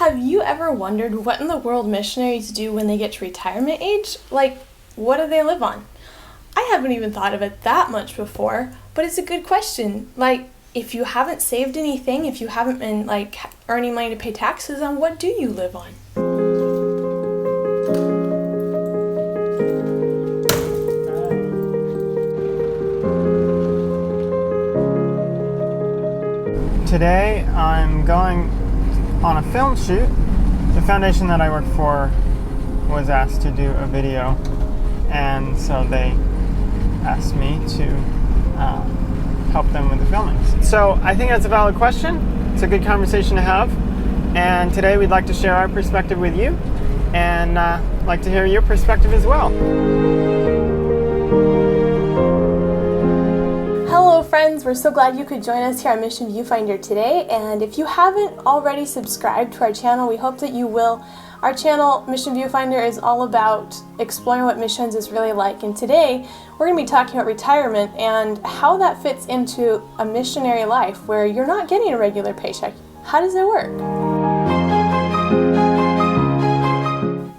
Have you ever wondered what in the world missionaries do when they get to retirement age? Like, what do they live on? I haven't even thought of it that much before, but it's a good question. Like, if you haven't saved anything, if you haven't been, earning money to pay taxes on, what do you live on? Today I'm going on a film shoot. The foundation that I work for was asked to do a video, and so they asked me to help them with the filming. So I think that's a valid question. It's a good conversation to have, and today we'd like to share our perspective with you, and like to hear your perspective as well. Hello friends, we're so glad you could join us here on Mission Viewfinder today, and if you haven't already subscribed to our channel, we hope that you will. Our channel, Mission Viewfinder, is all about exploring what missions is really like, and today we're going to be talking about retirement and how that fits into a missionary life where you're not getting a regular paycheck. How does it work?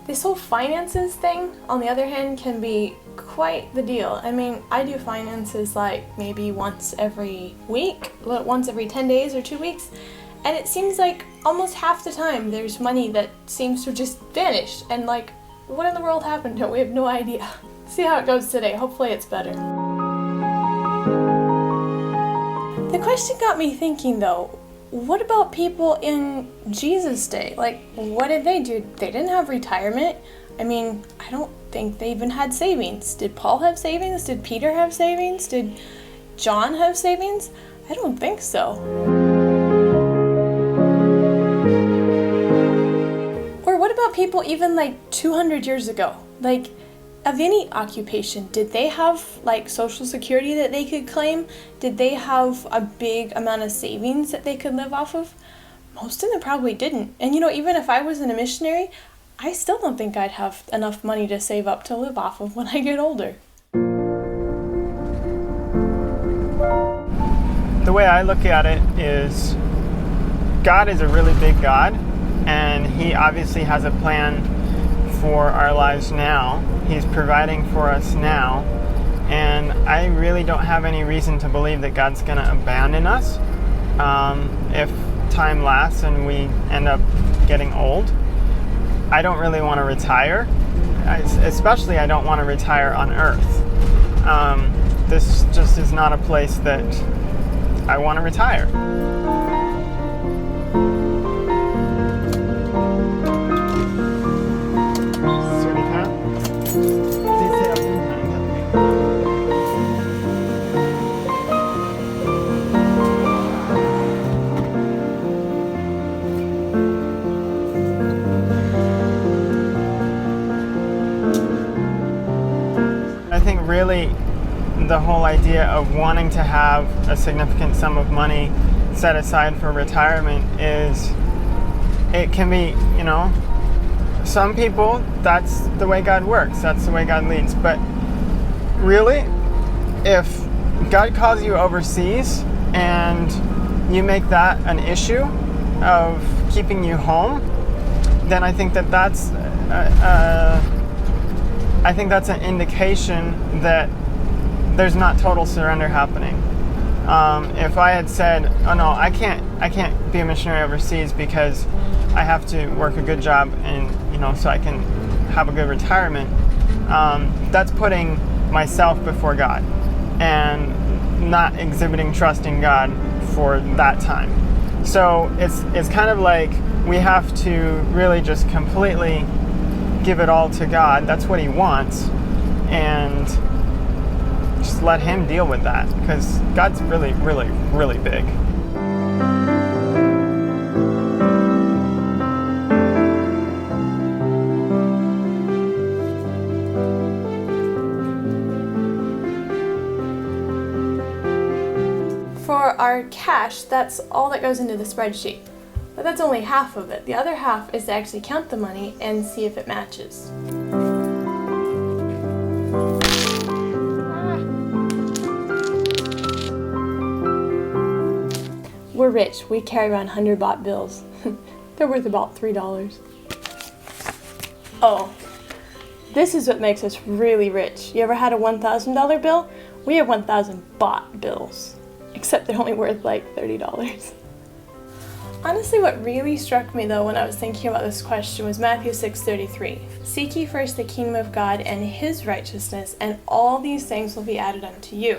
This whole finances thing, on the other hand, can be quite the deal. I mean, I do finances like maybe once every week, once every 10 days or 2 weeks, and it seems like almost half the time there's money that seems to just vanish, and like, what in the world happened to it? We have no idea. See how it goes today. Hopefully it's better. The question got me thinking though, what about people in Jesus' day? Like, what did they do? They didn't have retirement. I mean, I don't think they even had savings. Did Paul have savings? Did Peter have savings? Did John have savings? I don't think so. Or what about people even like 200 years ago? Like, of any occupation, did they have like Social Security that they could claim? Did they have a big amount of savings that they could live off of? Most of them probably didn't. And even if I wasn't a missionary, I still don't think I'd have enough money to save up to live off of when I get older. The way I look at it is God is a really big God, and He obviously has a plan for our lives now. He's providing for us now, and I really don't have any reason to believe that God's going to abandon us if time lasts and we end up getting old. I don't really want to retire, especially I don't want to retire on earth. This just is not a place that I want to retire. I think really the whole idea of wanting to have a significant sum of money set aside for retirement is, it can be, some people, that's the way God works, that's the way God leads. But really, if God calls you overseas and you make that an issue of keeping you home, then I think that's an indication that there's not total surrender happening. If I had said, "Oh no, I can't be a missionary overseas because I have to work a good job and so I can have a good retirement," that's putting myself before God and not exhibiting trust in God for that time. So it's kind of like we have to really just completely give it all to God. That's what He wants, and just let Him deal with that, because God's really, really, really big. For our cash, that's all that goes into the spreadsheet. But that's only half of it. The other half is to actually count the money and see if it matches. We're rich. We carry around 100 baht bills. They're worth about $3. Oh, this is what makes us really rich. You ever had a $1,000 bill? We have 1,000 baht bills, except they're only worth like $30. Honestly, what really struck me though when I was thinking about this question was Matthew 6:33. Seek ye first the kingdom of God and his righteousness, and all these things will be added unto you.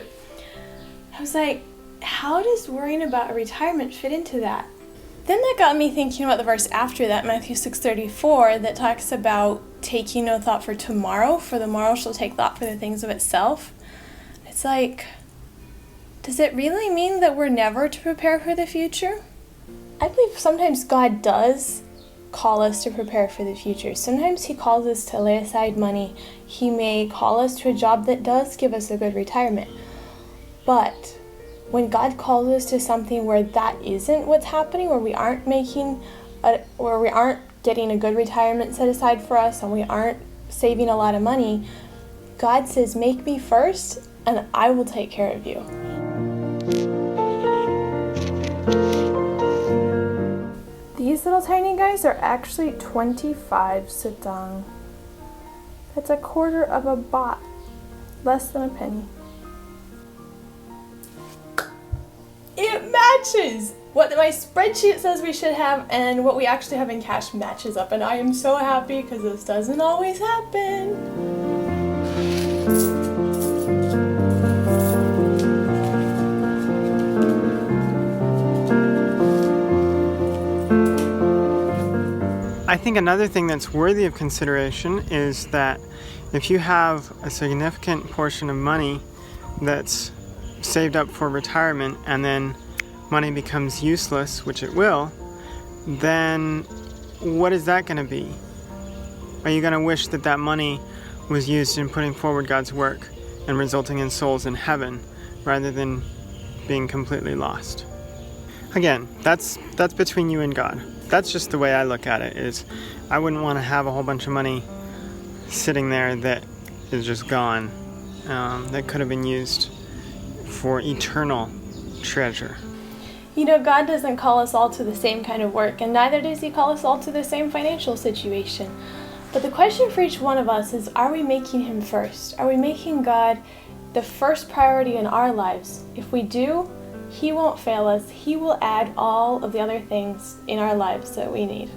I was like, how does worrying about a retirement fit into that? Then that got me thinking about the verse after that, Matthew 6:34, that talks about taking no thought for tomorrow, for the morrow shall take thought for the things of itself. It's like, does it really mean that we're never to prepare for the future? I believe sometimes God does call us to prepare for the future. Sometimes he calls us to lay aside money. He may call us to a job that does give us a good retirement. But when God calls us to something where that isn't what's happening, where we aren't getting a good retirement set aside for us, and we aren't saving a lot of money, God says, make me first and I will take care of you. These little tiny guys are actually 25 satang. That's a quarter of a baht, less than a penny. It matches! What my spreadsheet says we should have and what we actually have in cash matches up, and I am so happy because this doesn't always happen. I think another thing that's worthy of consideration is that if you have a significant portion of money that's saved up for retirement and then money becomes useless, which it will, then what is that going to be? Are you going to wish that that money was used in putting forward God's work and resulting in souls in heaven rather than being completely lost? Again, that's between you and God. That's just the way I look at it, is I wouldn't want to have a whole bunch of money sitting there that is just gone, that could have been used for eternal treasure. You know, God doesn't call us all to the same kind of work, and neither does he call us all to the same financial situation. But the question for each one of us is, are we making him first? Are we making God the first priority in our lives? If we do, he won't fail us. He will add all of the other things in our lives that we need.